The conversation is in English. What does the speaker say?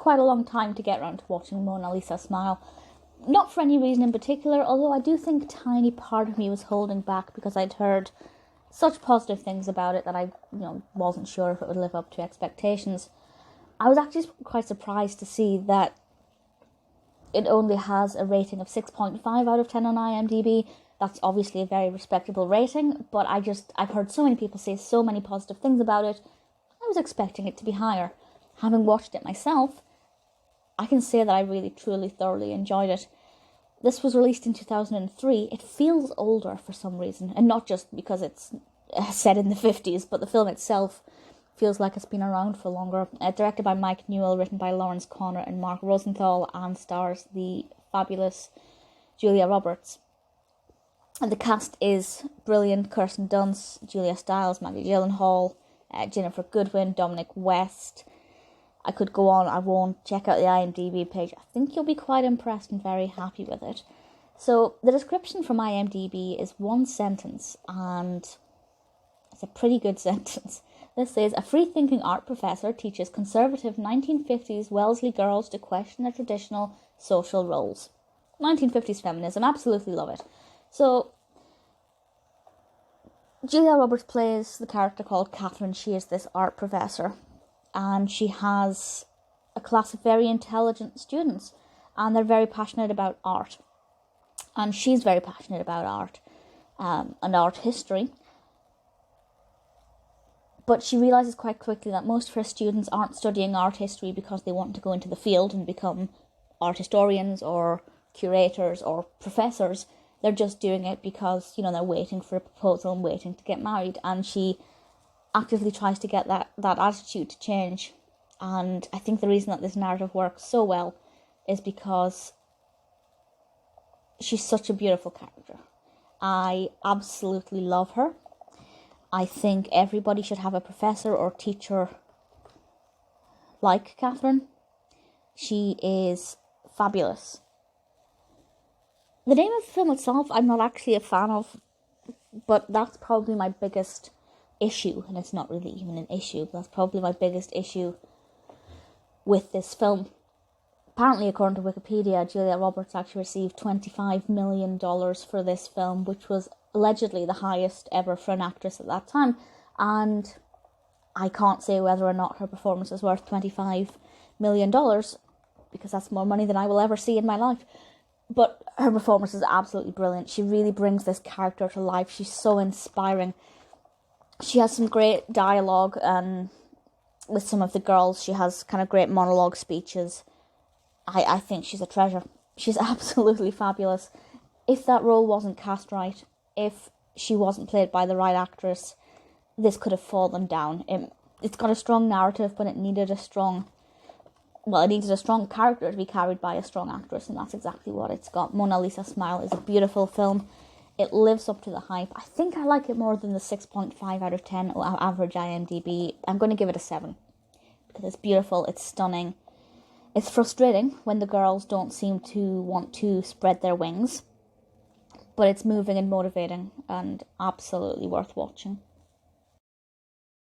quite a long time to get around to watching Mona Lisa Smile. Not for any reason in particular, although I do think a tiny part of me was holding back because I'd heard such positive things about it that I wasn't sure if it would live up to expectations. I was actually quite surprised to see that it only has a rating of 6.5 out of 10 on IMDb. That's obviously a very respectable rating, but I've heard so many people say so many positive things about it. I was expecting it to be higher. Having watched it myself, I can say that I really, truly, thoroughly enjoyed it. This was released in 2003. It feels older for some reason, and not just because it's set in the 50s, but the film itself feels like it's been around for longer. Directed by Mike Newell, written by Lawrence Conner and Mark Rosenthal, and stars the fabulous Julia Roberts. And the cast is brilliant: Kirsten Dunst, Julia Stiles, Maggie Gyllenhaal, Ginnifer Goodwin, Dominic West. I could go on, I won't. Check out the IMDb page. I think you'll be quite impressed and very happy with it. So, the description from IMDb is one sentence, and it's a pretty good sentence. This says, a free-thinking art professor teaches conservative 1950s Wellesley girls to question their traditional social roles. 1950s feminism, absolutely love it. So, Julia Roberts plays the character called Katherine. She is this art professor, and she has a class of very intelligent students, and they're very passionate about art. And she's very passionate about art and art history. But she realises quite quickly that most of her students aren't studying art history because they want to go into the field and become art historians or curators or professors. They're just doing it because, they're waiting for a proposal and waiting to get married. And she actively tries to get that attitude to change. And I think the reason that this narrative works so well is because she's such a beautiful character. I absolutely love her. I think everybody should have a professor or teacher like Katherine. She is fabulous. The name of the film itself, I'm not actually a fan of, but that's probably my biggest issue, and it's not really even an issue, but that's probably my biggest issue with this film. Apparently, according to Wikipedia, Julia Roberts actually received $25 million for this film, which was allegedly the highest ever for an actress at that time, and I can't say whether or not her performance is worth $25 million, because that's more money than I will ever see in my life. But her performance is absolutely brilliant. She really brings this character to life. She's so inspiring. She has some great dialogue, and with some of the girls, she has kind of great monologue speeches. I think she's a treasure. She's absolutely fabulous. If that role wasn't cast right, if she wasn't played by the right actress, this could have fallen down. It's got a strong narrative, but it needed a strong character to be carried by a strong actress, and that's exactly what it's got. Mona Lisa Smile is a beautiful film. It lives up to the hype. I think I like it more than the 6.5 out of 10 average IMDb. I'm going to give it a 7, because it's beautiful, it's stunning. It's frustrating when the girls don't seem to want to spread their wings, but it's moving and motivating and absolutely worth watching.